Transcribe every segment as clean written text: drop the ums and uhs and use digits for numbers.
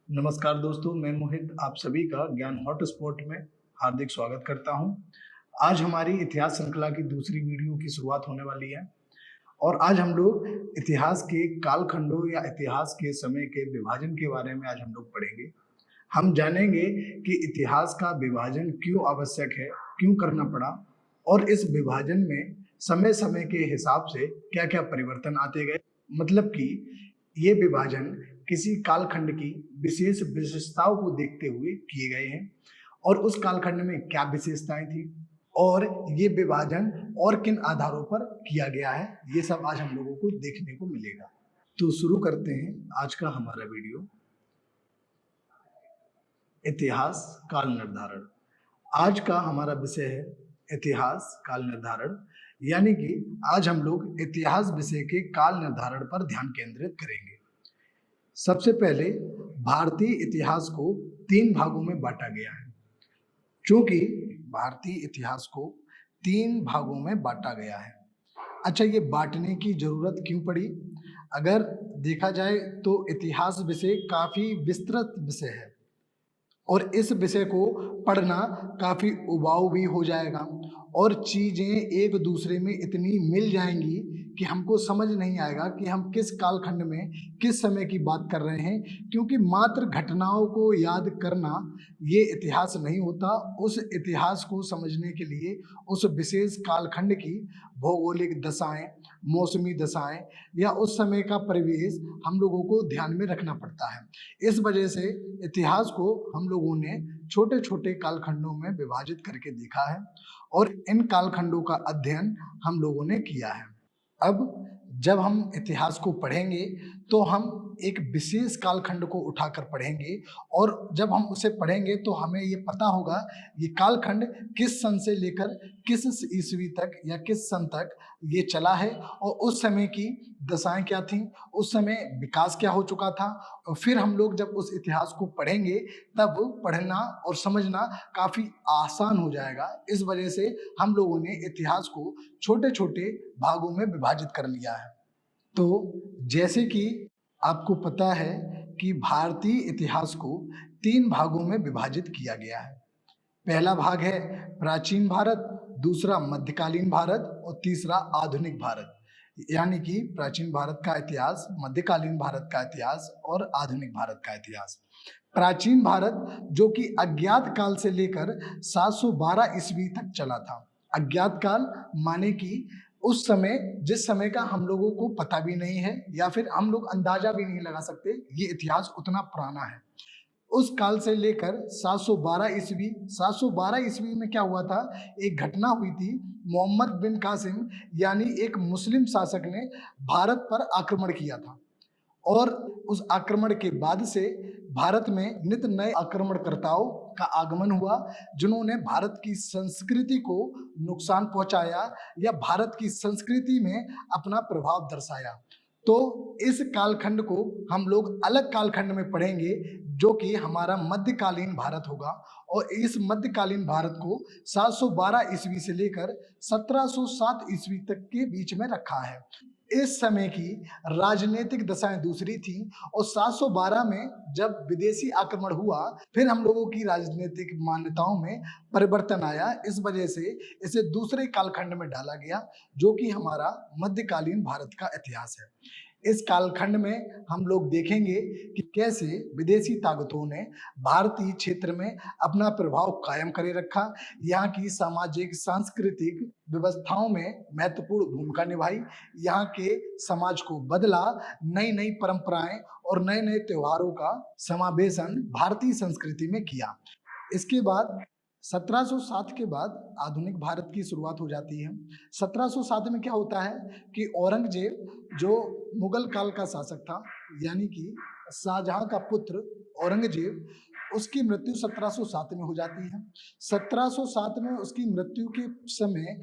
नमस्कार दोस्तों, मैं मोहित आप सभी का ज्ञान हॉटस्पॉट में हार्दिक स्वागत करता हूं। आज हमारी इतिहास श्रृंखला की दूसरी वीडियो की शुरुआत होने वाली है और आज हम लोग इतिहास के कालखंडों या इतिहास के समय के विभाजन के बारे में आज हम लोग पढ़ेंगे। हम जानेंगे कि इतिहास का विभाजन क्यों आवश्यक है, क्यों करना पड़ा और इस विभाजन में समय-समय के हिसाब से क्या-क्या परिवर्तन आते गए। मतलब कि ये विभाजन किसी कालखंड की विशेष विशेषताओं को देखते हुए किए गए हैं और उस कालखंड में क्या विशेषताएं थी और ये विभाजन और किन आधारों पर किया गया है, ये सब आज हम लोगों को देखने को मिलेगा। तो शुरू करते हैं आज का हमारा वीडियो। इतिहास काल निर्धारण। आज का हमारा विषय है इतिहास काल निर्धारण, यानी कि आज हम लोग इतिहास विषय के काल निर्धारण पर ध्यान केंद्रित करेंगे। सबसे पहले भारतीय इतिहास को 3 भागों में बांटा गया है। चूंकि भारतीय इतिहास को 3 भागों में बांटा गया है। अच्छा, ये बांटने की जरूरत क्यों पड़ी? अगर देखा जाए तो इतिहास विषय काफी विस्तृत विषय है और इस विषय को पढ़ना काफी उबाऊ भी हो जाएगा और चीजें एक दूसरे में इतनी मिल जाएंगी कि हमको समझ नहीं आएगा कि हम किस कालखंड में किस समय की बात कर रहे हैं, क्योंकि मात्र घटनाओं को याद करना ये इतिहास नहीं होता। उस इतिहास को समझने के लिए उस विशेष कालखंड की भौगोलिक दशाएं, मौसमी दशाएं या उस समय का परिवेश हम लोगों को ध्यान में रखना पड़ता है। इस वजह से इतिहास को हम लोगों ने छोटे छोटे कालखंडों में विभाजित करके देखा है और इन कालखंडों का अध्ययन हम लोगों ने किया है। अब जब हम इतिहास को पढ़ेंगे तो हम एक विशेष कालखंड को उठाकर पढ़ेंगे और जब हम उसे पढ़ेंगे तो हमें ये पता होगा ये कालखंड किस सन से लेकर किस ईस्वी तक या किस सन तक ये चला है और उस समय की दशाएं क्या थीं, उस समय विकास क्या हो चुका था। और फिर हम लोग जब उस इतिहास को पढ़ेंगे तब पढ़ना और समझना काफी आसान हो जाएगा। इस वजह से हम लोगों ने इतिहास को छोटे छोटे भागों में विभाजित कर लिया है। तो जैसे कि आपको पता है कि भारतीय इतिहास को 3 भागों में विभाजित किया गया है। पहला भाग है प्राचीन भारत, दूसरा मध्यकालीन भारत और तीसरा आधुनिक भारत। यानी कि प्राचीन भारत का इतिहास, मध्यकालीन भारत का इतिहास और आधुनिक भारत का इतिहास। प्राचीन भारत जो कि अज्ञात काल से लेकर 712 ईस्वी तक चला था। अज्ञात काल माने कि उस समय जिस समय का हम लोगों को पता भी नहीं है या फिर हम लोग अंदाजा भी नहीं लगा सकते, ये इतिहास उतना पुराना है। उस काल से लेकर 712 ईस्वी, 712 ईस्वी में क्या हुआ था, एक घटना हुई थी। मोहम्मद बिन कासिम यानी एक मुस्लिम शासक ने भारत पर आक्रमण किया था और उस आक्रमण के बाद से भारत में नित नए आक्रमणकर्ताओं का आगमन हुआ, जिन्होंने भारत की संस्कृति को नुकसान पहुंचाया या भारत की संस्कृति में अपना प्रभाव दर्शाया। तो इस कालखंड को हम लोग अलग कालखंड में पढ़ेंगे जो कि हमारा मध्यकालीन भारत होगा और इस मध्यकालीन भारत को 712 ईस्वी से लेकर 1707 ईस्वी तक के बीच में रखा है। इस समय की राजनीतिक दशाएं दूसरी थी और 712 में जब विदेशी आक्रमण हुआ फिर हम लोगों की राजनीतिक मान्यताओं में परिवर्तन आया। इस वजह से इसे दूसरे कालखंड में डाला गया जो कि हमारा मध्यकालीन भारत का इतिहास है। इस कालखंड में हम लोग देखेंगे कि कैसे विदेशी ताकतों ने भारतीय क्षेत्र में अपना प्रभाव कायम करे रखा, यहाँ की सामाजिक सांस्कृतिक व्यवस्थाओं में महत्वपूर्ण भूमिका निभाई, यहाँ के समाज को बदला, नई नई परंपराएं और नए नए त्योहारों का समावेशन भारतीय संस्कृति में किया। इसके बाद 1707 के बाद आधुनिक भारत की शुरुआत हो जाती है। 1707 में क्या होता है कि औरंगजेब जो मुगल काल का शासक था, यानी कि शाहजहां का पुत्र औरंगजेब, उसकी मृत्यु 1707 में हो जाती है। 1707 में उसकी मृत्यु के समय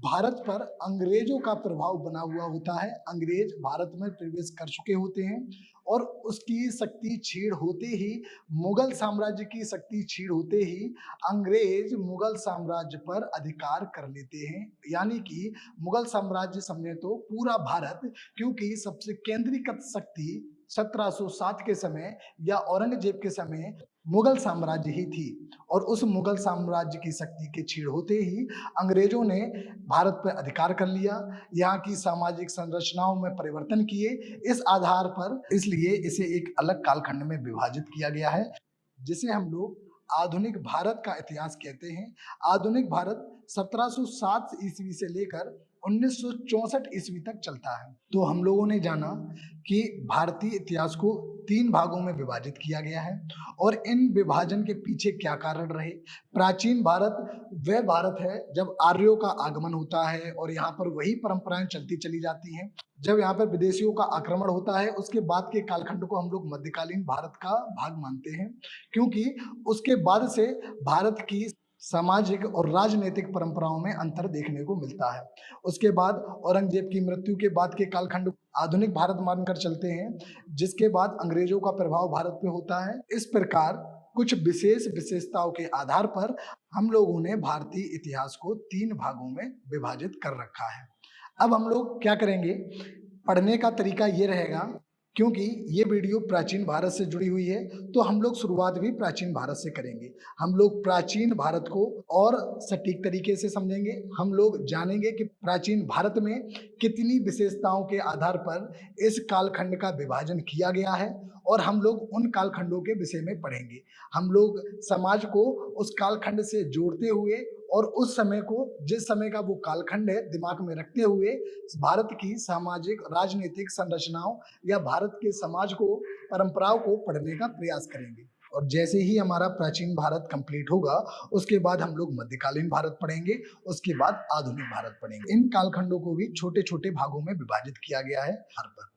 भारत पर अंग्रेजों का प्रभाव बना हुआ होता है। अंग्रेज भारत में प्रवेश कर चुके होते हैं और उसकी शक्ति छीड़ होते ही, मुगल साम्राज्य की शक्ति छीड़ होते ही अंग्रेज मुगल साम्राज्य पर अधिकार कर लेते हैं। यानी कि मुगल साम्राज्य समझे तो पूरा भारत, क्योंकि सबसे केंद्रीकृत शक्ति 1707 के समय या औरंगजेब के समय मुगल साम्राज्य ही थी, और उस मुगल साम्राज्य की शक्ति के क्षीण होते ही अंग्रेजों ने भारत पर अधिकार कर लिया, यहाँ की सामाजिक संरचनाओं में परिवर्तन किए। इस आधार पर इसलिए इसे एक अलग कालखंड में विभाजित किया गया है, जिसे हम लोग आधुनिक भारत का इतिहास कहते हैं। आधुनिक भारत 1707 ईस्वी से लेकर 1964 ईस्वी तक चलता है। तो हम लोगों ने जाना कि भारतीय इतिहास को 3 भागों में विभाजित किया गया है, और इन विभाजन के पीछे क्या कारण रहे। प्राचीन भारत वह भारत है जब आर्यों का आगमन होता है और यहाँ पर वही परंपराएं चलती चली जाती हैं। जब यहाँ पर विदेशियों का आक्रमण होता है, उसके बाद के कालखंड को हम लोग मध्यकालीन भारत का भाग मानते हैं, क्योंकि उसके बाद से भारत की सामाजिक और राजनीतिक परंपराओं में अंतर देखने को मिलता है। उसके बाद औरंगजेब की मृत्यु के बाद के कालखंड आधुनिक भारत मानकर चलते हैं, जिसके बाद अंग्रेजों का प्रभाव भारत पे होता है। इस प्रकार कुछ विशेष विशेषताओं के आधार पर हम लोगों ने भारतीय इतिहास को 3 भागों में विभाजित कर रखा है। अब हम लोग क्या करेंगे, पढ़ने का तरीका ये रहेगा, क्योंकि ये वीडियो प्राचीन भारत से जुड़ी हुई है, तो हम लोग शुरुआत भी प्राचीन भारत से करेंगे। हम लोग प्राचीन भारत को और सटीक तरीके से समझेंगे। हम लोग जानेंगे कि प्राचीन भारत में कितनी विशेषताओं के आधार पर इस कालखंड का विभाजन किया गया है, और हम लोग उन कालखंडों के विषय में पढ़ेंगे। हम लोग समाज को उस कालखंड से जोड़ते हुए और उस समय को, जिस समय का वो कालखंड है, दिमाग में रखते हुए भारत की सामाजिक राजनीतिक संरचनाओं या भारत के समाज को, परंपराओं को पढ़ने का प्रयास करेंगे। और जैसे ही हमारा प्राचीन भारत कंप्लीट होगा, उसके बाद हम लोग मध्यकालीन भारत पढ़ेंगे, उसके बाद आधुनिक भारत पढ़ेंगे। इन कालखंडों को भी छोटे छोटे भागों में विभाजित किया गया है हर पर।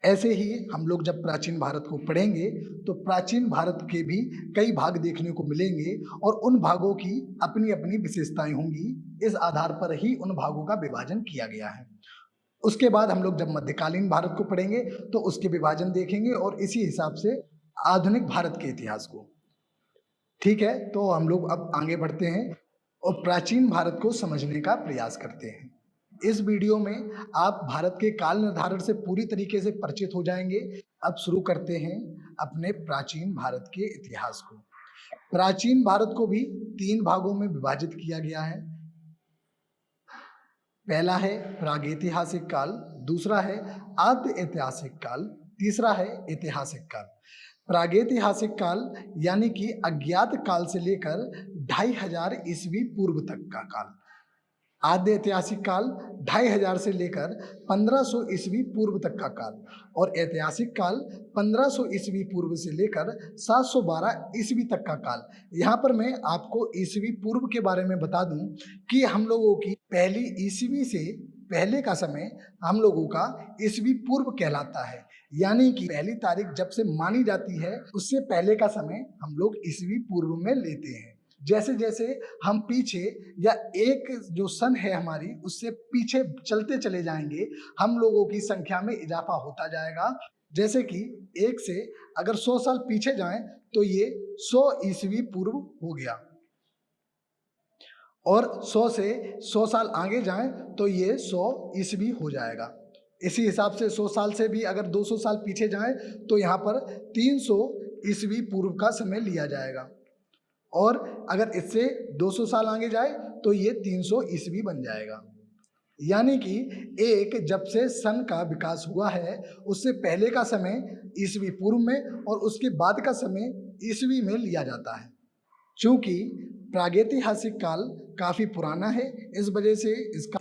ऐसे ही हम लोग जब प्राचीन भारत को पढ़ेंगे, तो प्राचीन भारत के भी कई भाग देखने को मिलेंगे, और उन भागों की अपनी अपनी विशेषताएं होंगी। इस आधार पर ही उन भागों का विभाजन किया गया है। उसके बाद हम लोग जब मध्यकालीन भारत को पढ़ेंगे, तो उसके विभाजन देखेंगे, और इसी हिसाब से आधुनिक भारत के इतिहास को। ठीक है, तो हम लोग अब आगे बढ़ते हैं और प्राचीन भारत को समझने का प्रयास करते हैं। इस वीडियो में आप भारत के काल निर्धारण से पूरी तरीके से परिचित हो जाएंगे। अब शुरू करते हैं अपने प्राचीन भारत के इतिहास को। प्राचीन भारत को भी 3 भागों में विभाजित किया गया है। पहला है प्रागैतिहासिक काल, दूसरा है आद्य ऐतिहासिक काल, तीसरा है ऐतिहासिक काल। प्रागैतिहासिक काल यानी कि अज्ञात काल से लेकर 2500 ईस्वी पूर्व तक का काल। आद्य ऐतिहासिक काल 2500 से लेकर 1500 ईस्वी पूर्व तक का काल, और ऐतिहासिक काल 1500 ईस्वी पूर्व से लेकर 712 ईस्वी तक का काल। यहाँ पर मैं आपको ईस्वी पूर्व के बारे में बता दूं कि हम लोगों की पहली ईस्वी से पहले का समय हम लोगों का ईस्वी पूर्व कहलाता है, यानी कि पहली तारीख जब से मानी जाती है, उससे पहले का समय हम लोग ईस्वी पूर्व में लेते हैं। जैसे जैसे हम पीछे, या एक जो सन है हमारी, उससे पीछे चलते चले जाएंगे, हम लोगों की संख्या में इजाफा होता जाएगा। जैसे कि 1 से अगर 100 साल पीछे जाएं, तो ये 100 ईस्वी पूर्व हो गया, और 100 से 100 साल आगे जाएं तो ये 100 ईस्वी हो जाएगा। इसी हिसाब से 100 साल से भी अगर 200 साल पीछे जाएं, तो यहाँ पर 300 ईस्वी पूर्व का समय लिया जाएगा, और अगर इससे 200 साल आगे जाए तो ये 300 ईस्वी बन जाएगा। यानी कि एक जब से सन का विकास हुआ है, उससे पहले का समय ईस्वी पूर्व में, और उसके बाद का समय ईस्वी में लिया जाता है। चूंकि प्रागैतिहासिक काल काफी पुराना है, इस वजह से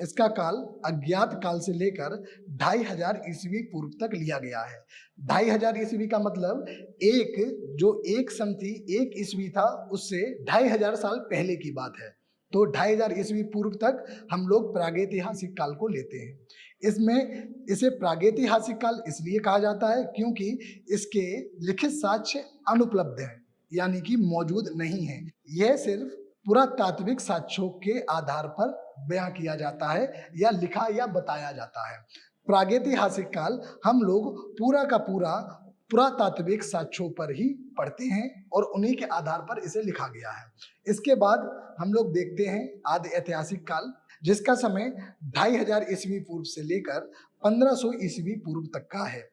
इसका काल अज्ञात काल से लेकर 2500 ईस्वी पूर्व तक लिया गया है। 2500 ईस्वी का मतलब एक सन थी, एक ईस्वी था, उससे 2500 साल पहले की बात है। तो 2500 ईस्वी पूर्व तक हम लोग प्रागैतिहासिक काल को लेते हैं। इसे प्रागैतिहासिक काल इसलिए कहा जाता है क्योंकि इसके लिखित साक्ष्य अनुपलब्ध हैं, यानी कि मौजूद नहीं है। यह सिर्फ पुरातात्विक साक्ष्यों के आधार पर बयां किया जाता है, या लिखा या बताया जाता है। प्रागैतिहासिक काल हम लोग पूरा का पूरा पुरातात्विक साक्ष्यों पर ही पढ़ते हैं, और उन्हीं के आधार पर इसे लिखा गया है। इसके बाद हम लोग देखते हैं आदि ऐतिहासिक काल, जिसका समय 2500 ईस्वी पूर्व से लेकर 1500 ईस्वी पूर्व तक का है।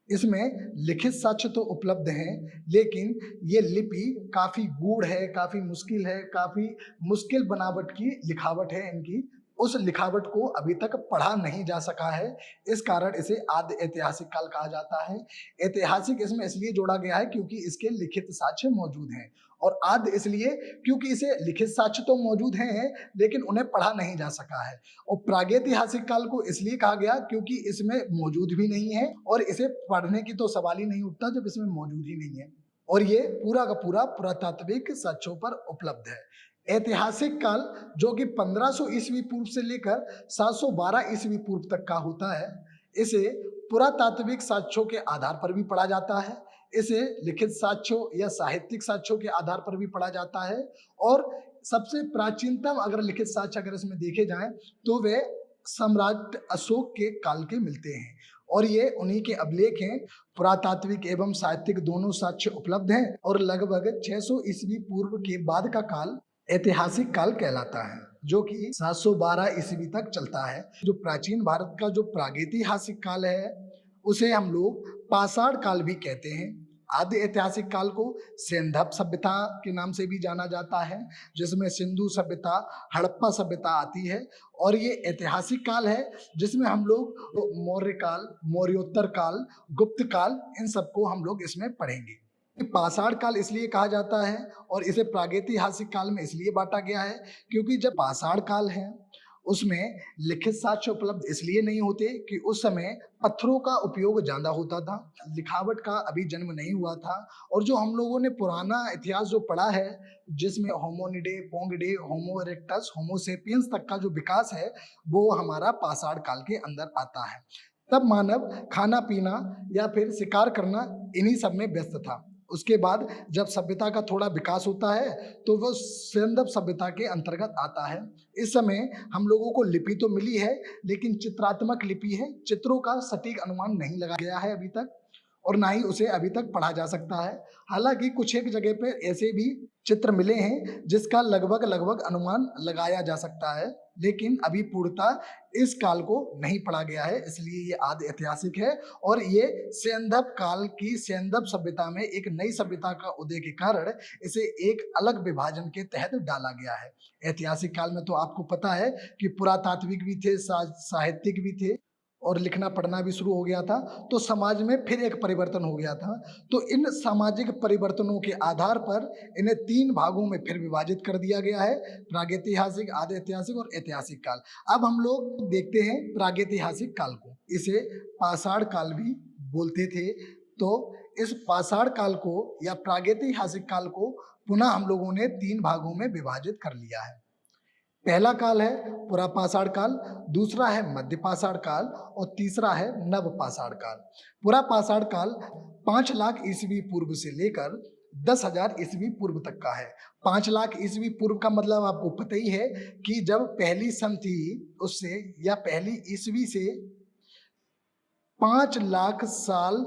इसमें लिखित साक्ष्य तो उपलब्ध हैं, लेकिन ये लिपि काफी गूढ़ है, काफी मुश्किल है, काफी मुश्किल बनावट की लिखावट है इनकी। उस लिखावट को अभी तक पढ़ा नहीं जा सका है, इस कारण इसे आदि ऐतिहासिक काल कहा जाता है। ऐतिहासिक इसमें इसलिए जोड़ा गया है क्योंकि इसके लिखित साक्ष्य मौजूद हैं, और आदि इसलिए क्योंकि इसे लिखित साक्ष्य तो मौजूद हैं लेकिन उन्हें पढ़ा नहीं जा सका है। और प्रागैतिहासिक काल को इसलिए कहा गया क्योंकि इसमें मौजूद भी नहीं है, और इसे पढ़ने की तो सवाल ही नहीं उठता जब इसमें मौजूद ही नहीं है, और ये पूरा का पूरा पुरातात्विक साक्ष्यों पर उपलब्ध है। ऐतिहासिक काल जो कि 1500 ईस्वी पूर्व से लेकर 712 ईस्वी पूर्व तक का होता है, इसे पुरातात्विक साक्ष्यों के आधार पर भी पढ़ा जाता है, इसे लिखित साक्ष्यों या साहित्यिक साक्ष्यों के आधार पर भी पढ़ा जाता है, और सबसे प्राचीनतम अगर लिखित साक्ष्य अगर इसमें देखे जाएं तो वे सम्राट अशोक के काल के मिलते हैं, और ये उन्हीं के अभिलेख हैं। पुरातात्विक एवं साहित्यिक दोनों साक्ष्य उपलब्ध हैं, और लगभग 600 ईस्वी पूर्व के बाद का काल ऐतिहासिक काल कहलाता है, जो कि 712 ईस्वी तक चलता है। जो प्राचीन भारत का जो प्रागैतिहासिक काल है उसे हम लोग पाषाण काल भी कहते हैं। आदि ऐतिहासिक काल को सेंधव सभ्यता के नाम से भी जाना जाता है, जिसमें सिंधु सभ्यता, हड़प्पा सभ्यता आती है, और ये ऐतिहासिक काल है जिसमें हम लोग मौर्य काल, मौर्योत्तर काल, गुप्त काल, इन सबको हम लोग इसमें पढ़ेंगे। पाषाण काल इसलिए कहा जाता है और इसे प्रागैतिहासिक काल में इसलिए बांटा गया है क्योंकि जब पाषाण काल है उसमें लिखित साक्ष्य उपलब्ध इसलिए नहीं होते कि उस समय पत्थरों का उपयोग ज्यादा होता था, लिखावट का अभी जन्म नहीं हुआ था, और जो हम लोगों ने पुराना इतिहास जो पढ़ा है जिसमें होमोनिडे, पोंगिडे, होमो इरेक्टस, होमो सेपियंस तक का जो विकास है वो हमारा पाषाण काल के अंदर आता है। तब मानव खाना पीना या फिर शिकार करना इन्हीं सब में व्यस्त था। उसके बाद जब सभ्यता का थोड़ा विकास होता है तो वो सेंधव सभ्यता के अंतर्गत आता है। इस समय हम लोगों को लिपि तो मिली है लेकिन चित्रात्मक लिपि है, चित्रों का सटीक अनुमान नहीं लगाया गया है अभी तक, और ना ही उसे अभी तक पढ़ा जा सकता है। हालांकि कुछ एक जगह पे ऐसे भी चित्र मिले हैं जिसका लगभग लगभग अनुमान लगाया जा सकता है, लेकिन अभी पूर्णतः इस काल को नहीं पढ़ा गया है, इसलिए ये आदि ऐतिहासिक है। और ये सेंधव काल की सेंधव सभ्यता में एक नई सभ्यता का उदय के कारण इसे एक अलग विभाजन के तहत डाला गया है। ऐतिहासिक काल में तो आपको पता है कि पुरातात्विक भी थे, साहित्यिक भी थे, और लिखना पढ़ना भी शुरू हो गया था, तो समाज में फिर एक परिवर्तन हो गया था। तो इन सामाजिक परिवर्तनों के आधार पर इन्हें 3 भागों में फिर विभाजित कर दिया गया है, प्रागैतिहासिक, आदि ऐतिहासिक और ऐतिहासिक काल। अब हम लोग देखते हैं प्रागैतिहासिक काल को, इसे पाषाण काल भी बोलते थे। तो इस पाषाण काल को या प्रागैतिहासिक काल को पुनः हम लोगों ने 3 भागों में विभाजित कर लिया है। पहला काल है पुरापाषाण काल, दूसरा है मध्यपाषाण काल, और तीसरा है नवपाषाण काल। पुरापाषाण काल 5 लाख ईस्वी पूर्व से लेकर 10,000 ईस्वी पूर्व तक का है। 5 लाख ईस्वी पूर्व का मतलब आपको पता ही है कि जब पहली सन थी उससे या पहली ईस्वी से 5 लाख साल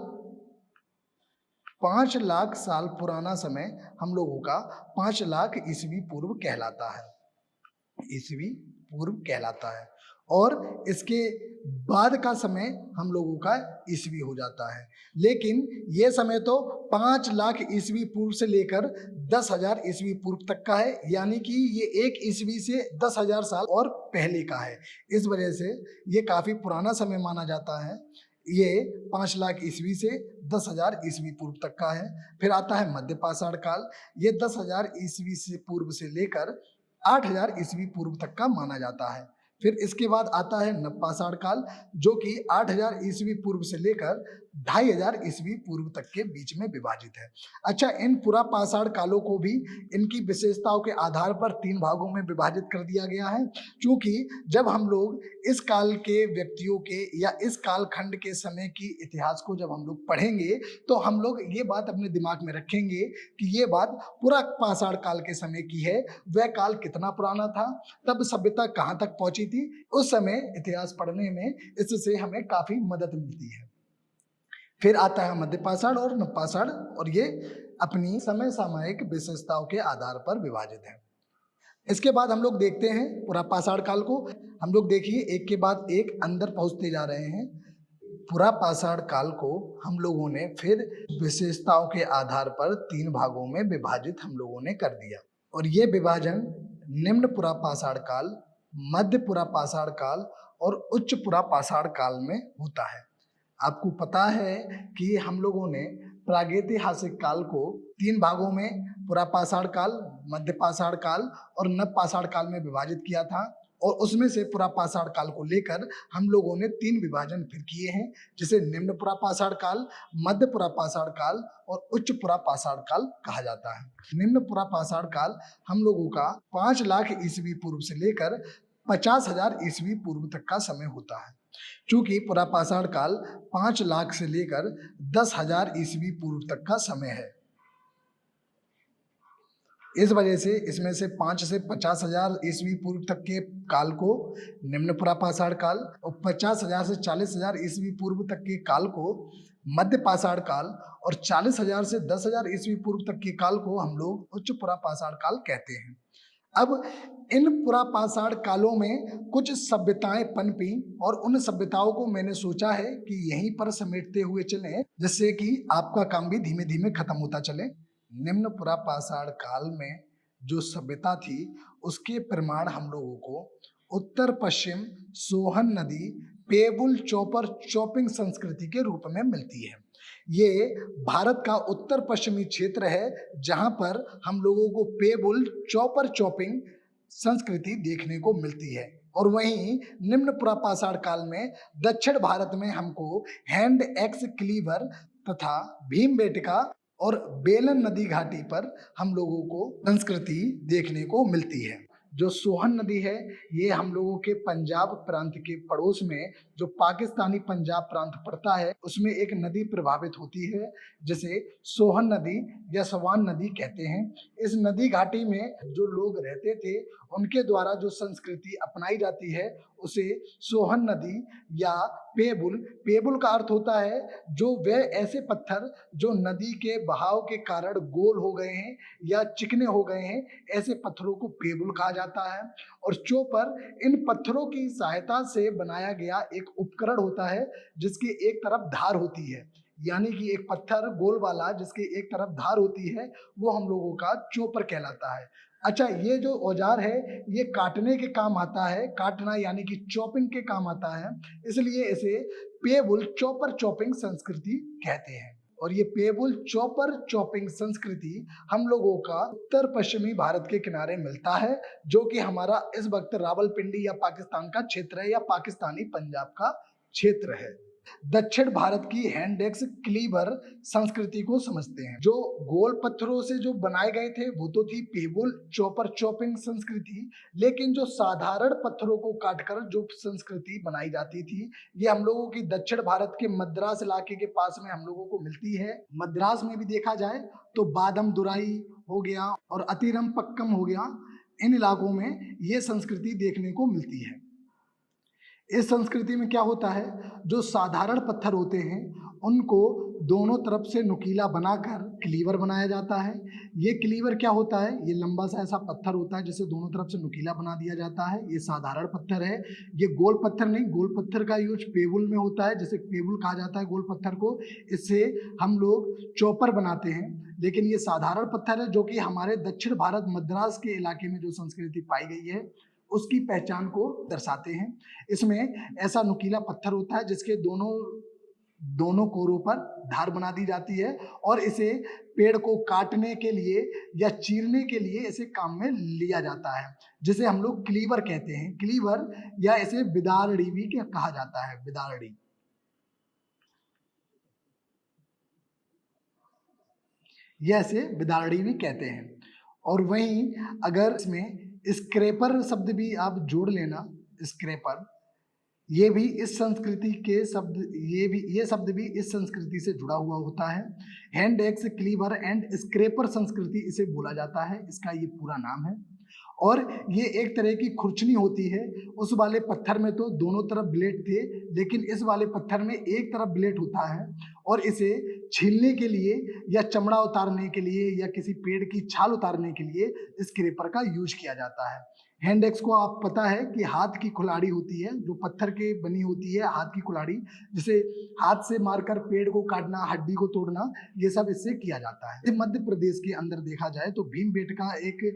5 लाख साल पुराना समय हम लोगों का 5 लाख ईस्वी पूर्व कहलाता है, ईस्वी पूर्व कहलाता है। और इसके बाद का समय हम लोगों का ईस्वी हो जाता है। लेकिन ये समय तो 5 लाख ईस्वी पूर्व से लेकर 10,000 ईस्वी पूर्व तक का है, यानी कि ये 1 ईस्वी से 10,000 साल और पहले का है। इस वजह से ये काफी पुराना समय माना जाता है। ये 5 लाख ईस्वी से 10,000 ईस्वी पूर्व तक का है। फिर आता है मध्यपाषाण काल, ये 10,000 ईस्वी से पूर्व से लेकर 8,000 ईस्वी पूर्व तक का माना जाता है। फिर इसके बाद आता है नवपाषाण काल, जो कि 8,000 ईस्वी पूर्व से लेकर 2,500 ईस्वी पूर्व तक के बीच में विभाजित है। अच्छा, इन पुरापाषाण कालों को भी इनकी विशेषताओं के आधार पर 3 भागों में विभाजित कर दिया गया है, क्योंकि जब हम लोग इस काल के व्यक्तियों के या इस कालखंड के समय की इतिहास को जब हम लोग पढ़ेंगे तो हम लोग ये बात अपने दिमाग में रखेंगे कि ये बात पुरापाषाण काल के समय की है। वह काल कितना पुराना था, तब सभ्यता कहाँ तक पहुंची थी, उस समय इतिहास पढ़ने में इससे हमें काफी मदद मिलती है। फिर आता है मध्यपाषाण और नवपाषाण, और ये अपनी समय सामयिक विशेषताओं के आधार पर विभाजित है। इसके बाद हम लोग देखते हैं पुरापाषाण काल को। हम लोग देखिए एक के बाद एक अंदर पहुंचते जा रहे हैं। पुरापाषाण काल को हम लोगों ने फिर विशेषताओं के आधार पर 3 भागों में विभाजित हम लोगों ने कर दिया, और ये विभाजन निम्न पुरापाषाण काल, मध्य पुरापाषाण काल और उच्च पुरापाषाण काल में होता है। आपको पता है कि हम लोगों ने प्रागैतिहासिक काल को 3 भागों में पुरापाषाण काल, मध्य पाषाण काल और नवपाषाण काल में विभाजित किया था, और उसमें से पुरापाषाण काल को लेकर हम लोगों ने 3 विभाजन फिर किए हैं, जिसे निम्न पुरापाषाण काल, मध्य पुरापाषाण काल और उच्च पुरापाषाण काल कहा जाता है। निम्न पुरापाषाण काल हम लोगों का 5 लाख ईस्वी पूर्व से लेकर 50,000 ईस्वी पूर्व तक का समय होता है। चूंकि पुरापाषाण काल 5 लाख से लेकर 10,000 ईस्वी पूर्व तक का समय है, इस वजह से इसमें से 5 से 50,000 ईस्वी पूर्व तक के काल को निम्न पुरापाषाण काल और 50,000 से 40,000 ईस्वी पूर्व तक के काल को मध्य पाषाण काल और 40,000 से 10,000 ईस्वी पूर्व तक के काल को हम लोग उच्च पुरापाषाण काल कहते हैं। अब इन पुरापाषाण कालों में कुछ सभ्यताएं पनपी, और उन सभ्यताओं को मैंने सोचा है कि यहीं पर समेटते हुए चलें, जिससे कि आपका काम भी धीमे धीमे खत्म होता चले। निम्न पुरापाषाण काल में जो सभ्यता थी उसके प्रमाण हम लोगों को उत्तर पश्चिम सोहन नदी पेबुल चौपर चॉपिंग संस्कृति के रूप में मिलती है। ये भारत का उत्तर पश्चिमी क्षेत्र है, जहां पर हम लोगों को पेबुल चौपर चॉपिंग संस्कृति देखने को मिलती है। और वहीं निम्न पुरापाषाण काल में दक्षिण भारत में हमको हैंड एक्स क्लीवर तथा भीमबेटका और बेलन नदी घाटी पर हम लोगों को संस्कृति देखने को मिलती है। जो सोहन नदी है ये हम लोगों के पंजाब प्रांत के पड़ोस में जो पाकिस्तानी पंजाब प्रांत पड़ता है उसमें एक नदी प्रभावित होती है, जिसे सोहन नदी या सवान नदी कहते हैं। इस नदी घाटी में जो लोग रहते थे उनके द्वारा जो संस्कृति अपनाई जाती है उसे सोहन नदी या पेबुल, पेबुल का अर्थ होता है जो वह ऐसे पत्थर जो नदी के बहाव के कारण गोल हो गए हैं या चिकने हो गए हैं, ऐसे पत्थरों को पेबुल कहा जाता है। और चोपर इन पत्थरों की सहायता से बनाया गया एक उपकरण होता है जिसकी एक तरफ धार होती है, यानी कि एक पत्थर गोल वाला जिसकी एक तरफ धार होती है वो हम लोगों का चोपर कहलाता है। अच्छा, ये जो औजार है ये काटने के काम आता है, काटना यानी कि चॉपिंग के काम आता है, इसलिए इसे पेबुल चॉपर चॉपिंग संस्कृति कहते हैं। और ये पेबुल चॉपर चॉपिंग संस्कृति हम लोगों का उत्तर पश्चिमी भारत के किनारे मिलता है, जो कि हमारा इस वक्त रावलपिंडी या पाकिस्तान का क्षेत्र है या पाकिस्तानी पंजाब का क्षेत्र है। दक्षिण भारत की हैंडेक्स क्लीवर संस्कृति को समझते हैं। जो गोल पत्थरों से जो बनाए गए थे वो तो थी पेबुल चॉपर चॉपिंग संस्कृति, लेकिन जो साधारण पत्थरों को काटकर जो संस्कृति बनाई जाती थी ये हम लोगों की दक्षिण भारत के मद्रास इलाके के पास में हम लोगों को मिलती है। मद्रास में भी देखा जाए तो बादम दुराई हो गया और अतिरम पक्कम हो गया, इन इलाकों में ये संस्कृति देखने को मिलती है। इस संस्कृति में क्या होता है, जो साधारण पत्थर होते हैं उनको दोनों तरफ से नुकीला बनाकर क्लीवर बनाया जाता है। ये क्लीवर क्या होता है, ये लंबा सा ऐसा पत्थर होता है जिसे दोनों तरफ से नुकीला बना दिया जाता है। ये साधारण पत्थर है, ये गोल पत्थर नहीं। गोल पत्थर का यूज पेबुल में होता है, जैसे पेबुल कहा जाता है गोल पत्थर को, इससे हम लोग चॉपर बनाते हैं। लेकिन ये साधारण पत्थर है जो कि हमारे दक्षिण भारत मद्रास के इलाके में जो संस्कृति पाई गई है उसकी पहचान को दर्शाते हैं। इसमें ऐसा नुकीला पत्थर होता है जिसके दोनों कोरों पर धार बना दी जाती है, और इसे पेड़ को काटने के लिए या चीरने के लिए इसे काम में लिया जाता है, जिसे हम लोग क्लीवर कहते हैं। क्लीवर या इसे बिदारड़ी भी कहा जाता है, बिदारड़ी। यह इसे बिदारड़ी भी कहते हैं। और वहीं अगर इसमें स्क्रैपर शब्द भी आप जोड़ लेना, स्क्रैपर, ये भी इस संस्कृति के शब्द, ये शब्द भी इस संस्कृति से जुड़ा हुआ होता है। Hand axe cleaver and scraper संस्कृति इसे बोला जाता है, इसका ये पूरा नाम है। और ये एक तरह की खुरचनी होती है। उस वाले पत्थर में तो दोनों तरफ ब्लेड थे, लेकिन इस वाले पत्थर में एक तरफ ब्लेड होता है, और इसे छीलने के लिए या चमड़ा उतारने के लिए या किसी पेड़ की छाल उतारने के लिए स्क्रैपर का यूज किया जाता है। हैंड एक्स को आप पता है कि हाथ की कुल्हाड़ी होती है, जो पत्थर के बनी होती है, हाथ की कुल्हाड़ी, जिसे हाथ से मारकर पेड़ को काटना, हड्डी को तोड़ना, ये सब इससे किया जाता है। मध्य प्रदेश के अंदर देखा जाए तो भीमबेटका एक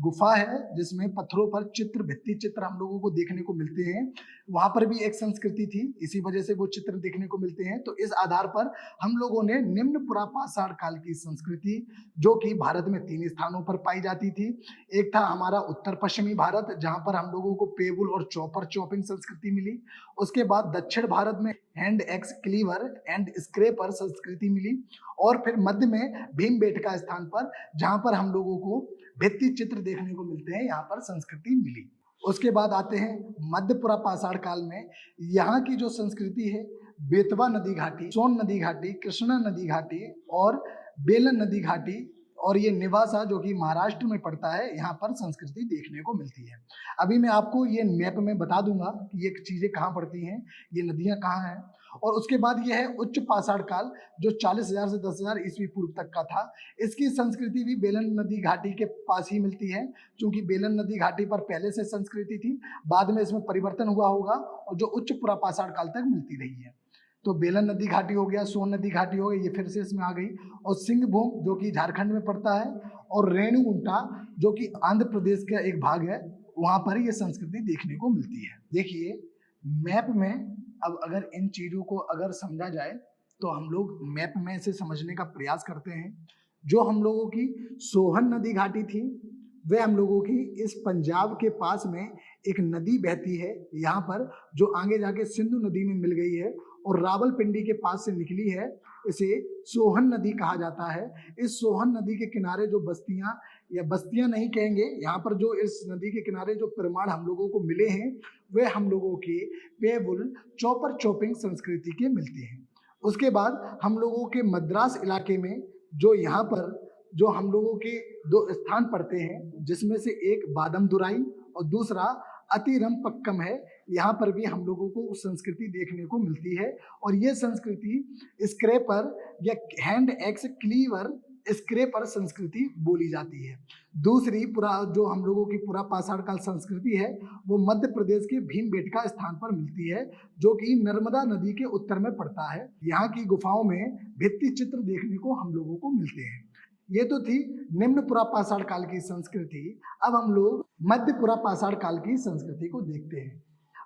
गुफा है जिसमें पत्थरों पर चित्र, भित्ति चित्र हम लोगों को देखने को मिलते हैं। वहां पर भी एक संस्कृति थी, इसी वजह से वो चित्र देखने को मिलते हैं। तो इस आधार पर हम लोगों ने निम्न पुरापाषाण काल की संस्कृति, जो कि भारत में 3 स्थानों पर पाई जाती थी। एक था हमारा उत्तर पश्चिमी भारत, जहां पर हम लोगों को पेबुल और चॉपर चॉपिंग संस्कृति मिली। उसके बाद दक्षिण भारत में hand axe, cleaver and scraper संस्कृति मिली। और फिर मध्य में भीमबेटका स्थान पर, जहां पर हम लोगों को भित्ति चित्र देखने को मिलते हैं, यहाँ पर संस्कृति मिली। उसके बाद आते हैं मध्य पुरापाषाण काल में। यहाँ की जो संस्कृति है, बेतवा नदी घाटी, सोन नदी घाटी, कृष्णा नदी घाटी और बेलन नदी घाटी और ये निवासा, जो कि महाराष्ट्र में पड़ता है, यहाँ पर संस्कृति देखने को मिलती है। अभी मैं आपको ये मैप में बता दूंगा कि ये चीजें कहाँ पड़ती हैं, ये नदियाँ कहाँ हैं। और उसके बाद ये है उच्च पाषाण काल, जो 40,000 से 10,000 ईस्वी पूर्व तक का था। इसकी संस्कृति भी बेलन नदी घाटी के पास ही मिलती है, क्योंकि बेलन नदी घाटी पर पहले से संस्कृति थी, बाद में इसमें परिवर्तन हुआ होगा और जो उच्च पुरापाषाण काल तक मिलती रही है। तो बेलन नदी घाटी हो गया, सोन नदी घाटी हो गई, ये फिर से इसमें आ गई। और सिंहभूम, जो कि झारखंड में पड़ता है, और रेणुगुंटा, जो कि आंध्र प्रदेश का एक भाग है, वहां पर ये संस्कृति देखने को मिलती है। देखिए मैप में, अब अगर इन चीजों को अगर समझा जाए तो हम लोग मैप में से समझने का प्रयास करते हैं। जो हम लोगों की सोहन नदी घाटी थी, वह हम लोगों की इस पंजाब के पास में एक नदी बहती है यहाँ पर, जो आगे जाके सिंधु नदी में मिल गई है और रावलपिंडी के पास से निकली है। इसे सोहन नदी कहा जाता है। इस सोहन नदी के किनारे जो बस्तियां, या बस्तियां नहीं कहेंगे, यहाँ पर जो इस नदी के किनारे जो प्रमाण हम लोगों को मिले हैं, वे हम लोगों के पेबुल चॉपर चॉपिंग संस्कृति के मिलते हैं। उसके बाद हम लोगों के मद्रास इलाके में, जो यहाँ पर जो हम लोगों के 2 स्थान पड़ते हैं, जिसमें से एक बादमदुराई और दूसरा अतिरमपक्कम है, यहाँ पर भी हम लोगों को संस्कृति देखने को मिलती है। और ये संस्कृति स्क्रेपर या हैंड एक्स, क्लीवर, स्क्रेपर संस्कृति बोली जाती है। दूसरी जो हम लोगों की पुरापाषाण काल संस्कृति है, वो मध्य प्रदेश के भीमबेटका स्थान पर मिलती है, जो कि नर्मदा नदी के उत्तर में पड़ता है। यहाँ की गुफाओं में भित्ति चित्र देखने को हम लोगों को मिलते हैं। ये तो थी निम्न पुरापाषाण काल की संस्कृति। अब हम लोग मध्य पुरापाषाण काल की संस्कृति को देखते हैं।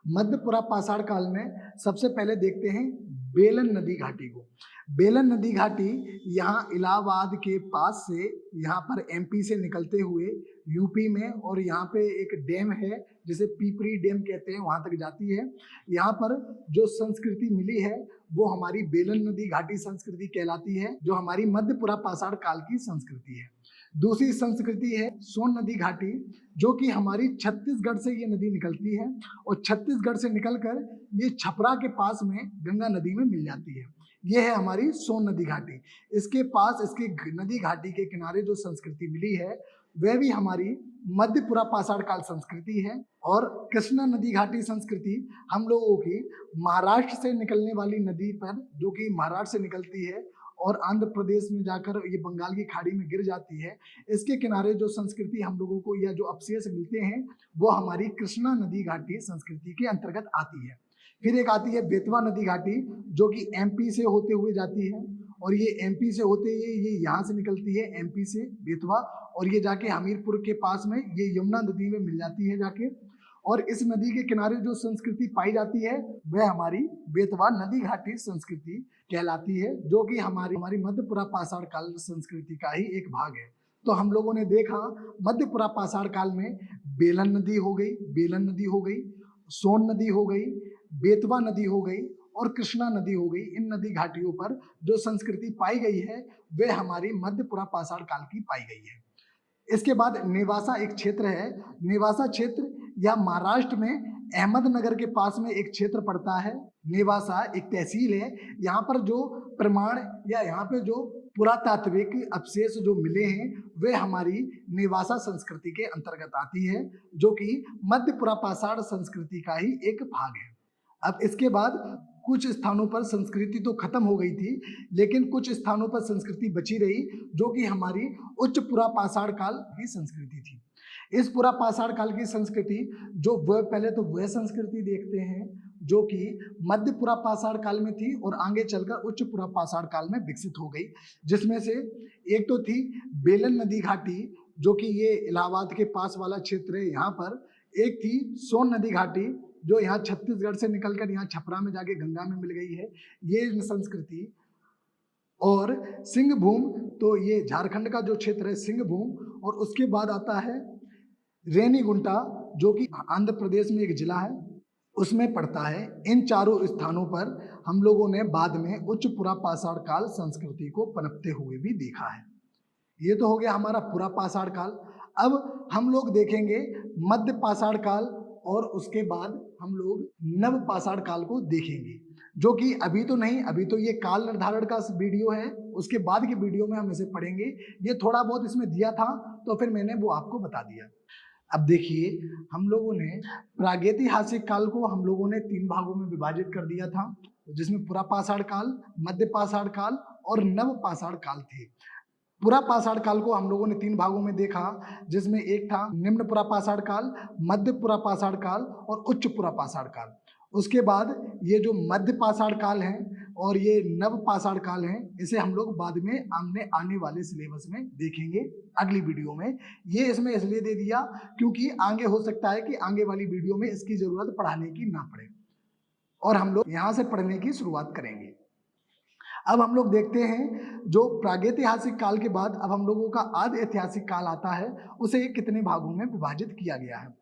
मध्य पुरापाषाण काल में सबसे पहले देखते हैं बेलन नदी घाटी को। बेलन नदी घाटी यहाँ इलाहाबाद के पास से, यहाँ पर एमपी से निकलते हुए यूपी में, और यहाँ पे एक डैम है जिसे पीपरी डैम कहते हैं, वहां तक जाती है। यहाँ पर जो संस्कृति मिली है वो हमारी बेलन नदी घाटी संस्कृति कहलाती है, जो हमारी मध्य पुरापाषाण काल की संस्कृति है। दूसरी संस्कृति है सोन नदी घाटी, जो कि हमारी छत्तीसगढ़ से ये नदी निकलती है और छत्तीसगढ़ से निकलकर ये छपरा के पास में गंगा नदी में मिल जाती है। ये है हमारी सोन नदी घाटी। इसके पास, इसके नदी घाटी के किनारे जो संस्कृति मिली है, वह भी हमारी मध्य पुरापाषाण काल संस्कृति है। और कृष्णा नदी घाटी संस्कृति हम लोगों की महाराष्ट्र से निकलने वाली नदी पर, जो कि महाराष्ट्र से निकलती है और आंध्र प्रदेश में जाकर ये बंगाल की खाड़ी में गिर जाती है। इसके किनारे जो संस्कृति हम लोगों को, या जो अवशेष मिलते हैं, वो हमारी कृष्णा नदी घाटी संस्कृति के अंतर्गत आती है। फिर एक आती है बेतवा नदी घाटी, जो कि एमपी से होते हुए जाती है, और ये एमपी से होते हुए ये यहाँ से निकलती है, एमपी से बेतवा, और ये जाके हमीरपुर के पास में ये यमुना नदी में मिल जाती है जाके। और इस नदी के किनारे जो संस्कृति पाई जाती है, वह हमारी बेतवा नदी घाटी संस्कृति कहलाती है, जो कि हमारी मध्य पुरापाषाण काल संस्कृति का ही एक भाग है। तो हम लोगों ने देखा मध्य पुरापाषाण काल में बेलन नदी हो गई, बेलन नदी हो गई, सोन नदी हो गई, बेतवा नदी हो गई और कृष्णा नदी हो गई। इन नदी घाटियों पर जो संस्कृति पाई गई है, वे हमारी मध्य पुरापाषाण काल की पाई गई है। इसके बाद नेवासा एक क्षेत्र है। नेवासा क्षेत्र या महाराष्ट्र में अहमदनगर के पास में एक क्षेत्र पड़ता है। नेवासा एक तहसील है। यहाँ पर जो प्रमाण या यहाँ पे जो पुरातात्विक अवशेष जो मिले हैं, वे हमारी नेवासा संस्कृति के अंतर्गत आती है, जो कि मध्य पुरापाषाण संस्कृति का ही एक भाग है। अब इसके बाद कुछ स्थानों पर संस्कृति तो खत्म हो गई थी, लेकिन कुछ स्थानों पर संस्कृति बची रही, जो कि हमारी उच्च पुरापाषाण काल की संस्कृति थी। इस पूरा पाषाण काल की संस्कृति जो वह पहले तो वह संस्कृति देखते हैं जो कि मध्य पुरा पाषाण काल में थी और आगे चलकर उच्च पुरा पाषाण काल में विकसित हो गई, जिसमें से एक तो थी बेलन नदी घाटी जो कि ये इलाहाबाद के पास वाला क्षेत्र है यहाँ पर, एक थी सोन नदी घाटी जो यहाँ छत्तीसगढ़ से निकलकर यहाँ छपरा में जाके गंगा में मिल गई है, ये संस्कृति। और सिंहभूम, तो ये झारखंड का जो क्षेत्र है सिंहभूम, और उसके बाद आता है रेनीगुंटा जो कि आंध्र प्रदेश में एक जिला है उसमें पड़ता है। इन चारों स्थानों पर हम लोगों ने बाद में उच्च पुरा पाषाण काल संस्कृति को पनपते हुए भी देखा है। ये तो हो गया हमारा पुरा पाषाण काल। अब हम लोग देखेंगे मध्य पाषाण काल और उसके बाद हम लोग नव पाषाण काल को देखेंगे, जो कि अभी तो नहीं, अभी तो ये काल निर्धारण का वीडियो है, उसके बाद के वीडियो में हम इसे पढ़ेंगे। ये थोड़ा बहुत इसमें दिया था तो फिर मैंने वो आपको बता दिया। अब देखिए, हम लोगों ने प्रागैतिहासिक काल को हम लोगों ने 3 भागों में विभाजित कर दिया था, जिसमें पुरा पाषाण काल, मध्य पाषाण काल और नव पाषाण काल थे। पुरा पाषाण काल को हम लोगों ने 3 भागों में देखा, जिसमें एक था निम्न पुरा पाषाण काल, मध्य पुरा पाषाण काल और उच्च पुरा पाषाण काल। उसके बाद ये जो मध्य पाषाण काल है और ये नव पाषाण काल है, इसे हम लोग बाद में आने वाले सिलेबस में देखेंगे अगली वीडियो में। ये इसमें इसलिए दे दिया क्योंकि आगे हो सकता है कि आगे वाली वीडियो में इसकी जरूरत पढ़ाने की ना पड़े और हम लोग यहाँ से पढ़ने की शुरुआत करेंगे। अब हम लोग देखते हैं जो प्रागैतिहासिक काल के बाद अब हम लोगों का आदि ऐतिहासिक काल आता है, उसे कितने भागों में विभाजित किया गया है।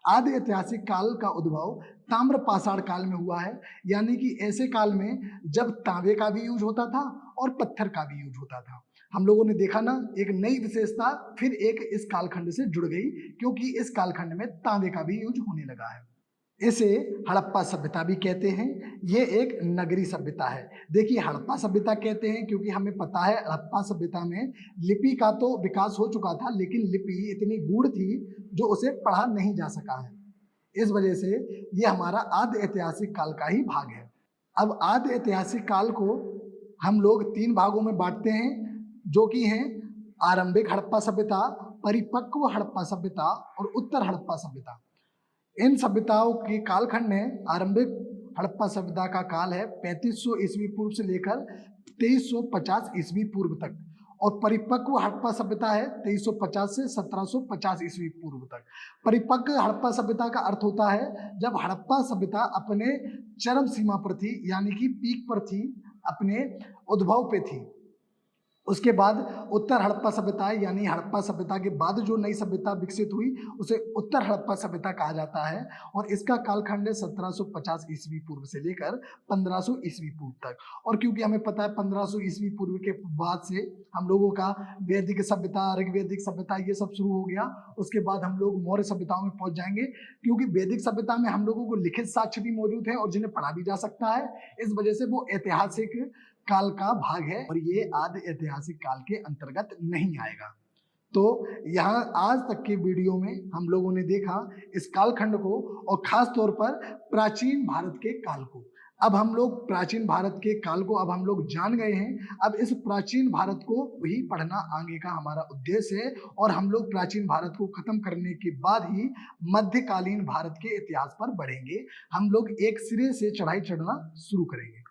आदि ऐतिहासिक काल का उद्भव ताम्र पाषाण काल में हुआ है, यानी कि ऐसे काल में जब तांबे का भी यूज होता था और पत्थर का भी यूज होता था। हम लोगों ने देखा ना, एक नई विशेषता फिर एक इस कालखंड से जुड़ गई क्योंकि इस कालखंड में तांबे का भी यूज होने लगा है। इसे हड़प्पा सभ्यता भी कहते हैं। ये एक नगरी सभ्यता है। देखिए, हड़प्पा सभ्यता कहते हैं क्योंकि हमें पता है हड़प्पा सभ्यता में लिपि का तो विकास हो चुका था, लेकिन लिपि इतनी गूढ़ थी जो उसे पढ़ा नहीं जा सका है। इस वजह से ये हमारा आदि ऐतिहासिक काल का ही भाग है। अब आदि ऐतिहासिक काल को हम लोग 3 भागों में बांटते हैं, जो कि हैं आरंभिक हड़प्पा सभ्यता, परिपक्व हड़प्पा सभ्यता और उत्तर हड़प्पा सभ्यता। इन सभ्यताओं के कालखंड में आरंभिक हड़प्पा सभ्यता का काल है 3500 ईस्वी पूर्व से लेकर 2350 ईस्वी पूर्व तक, और परिपक्व हड़प्पा सभ्यता है 2350 से 1750 ईस्वी पूर्व तक। परिपक्व हड़प्पा सभ्यता का अर्थ होता है जब हड़प्पा सभ्यता अपने चरम सीमा पर थी, यानी कि पीक पर थी, अपने उद्भव पे थी। उसके बाद उत्तर हड़प्पा सभ्यता, यानी हड़प्पा सभ्यता के बाद जो नई सभ्यता विकसित हुई उसे उत्तर हड़प्पा सभ्यता कहा जाता है, और इसका कालखंड है 1750 ईस्वी पूर्व से लेकर 1500 ईस्वी पूर्व तक। और क्योंकि हमें पता है 1500 ईस्वी पूर्व के बाद से हम लोगों का वैदिक सभ्यता, ऋग्वैदिक सभ्यता ये सब शुरू हो गया। उसके बाद हम लोग मौर्य सभ्यताओं में पहुंच जाएंगे, क्योंकि वैदिक सभ्यता में हम लोगों को लिखित साक्ष्य भी मौजूद है और जिन्हें पढ़ा भी जा सकता है। इस वजह से वो ऐतिहासिक काल का भाग है और ये आदि ऐतिहासिक काल के अंतर्गत नहीं आएगा। तो यहाँ आज तक के वीडियो में हम लोगों ने देखा इस कालखंड को, और खास तौर पर प्राचीन भारत के काल को। अब हम लोग प्राचीन भारत के काल को अब हम लोग जान गए हैं। अब इस प्राचीन भारत को ही पढ़ना आगे का हमारा उद्देश्य है, और हम लोग प्राचीन भारत को खत्म करने के बाद ही मध्यकालीन भारत के इतिहास पर बढ़ेंगे। हम लोग एक सिरे से चढ़ाई चढ़ना शुरू करेंगे।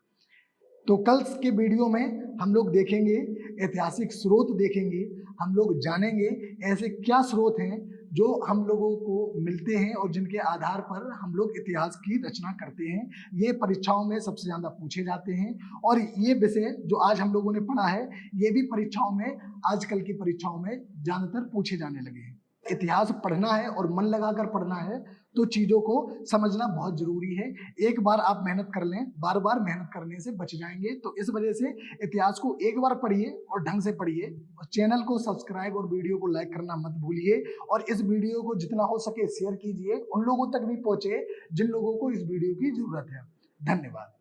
तो कल के वीडियो में हम लोग देखेंगे ऐतिहासिक स्रोत, देखेंगे हम लोग जानेंगे ऐसे क्या स्रोत हैं जो हम लोगों को मिलते हैं और जिनके आधार पर हम लोग इतिहास की रचना करते हैं। ये परीक्षाओं में सबसे ज़्यादा पूछे जाते हैं, और ये विषय जो आज हम लोगों ने पढ़ा है ये भी परीक्षाओं में, आजकल की परीक्षाओं में ज़्यादातर पूछे जाने लगे हैं। इतिहास पढ़ना है और मन लगाकर पढ़ना है तो चीज़ों को समझना बहुत जरूरी है। एक बार आप मेहनत कर लें, बार बार मेहनत करने से बच जाएंगे। तो इस वजह से इतिहास को एक बार पढ़िए और ढंग से पढ़िए। चैनल को सब्सक्राइब और वीडियो को लाइक करना मत भूलिए, और इस वीडियो को जितना हो सके शेयर कीजिए, उन लोगों तक भी पहुंचे जिन लोगों को इस वीडियो की जरूरत है। धन्यवाद।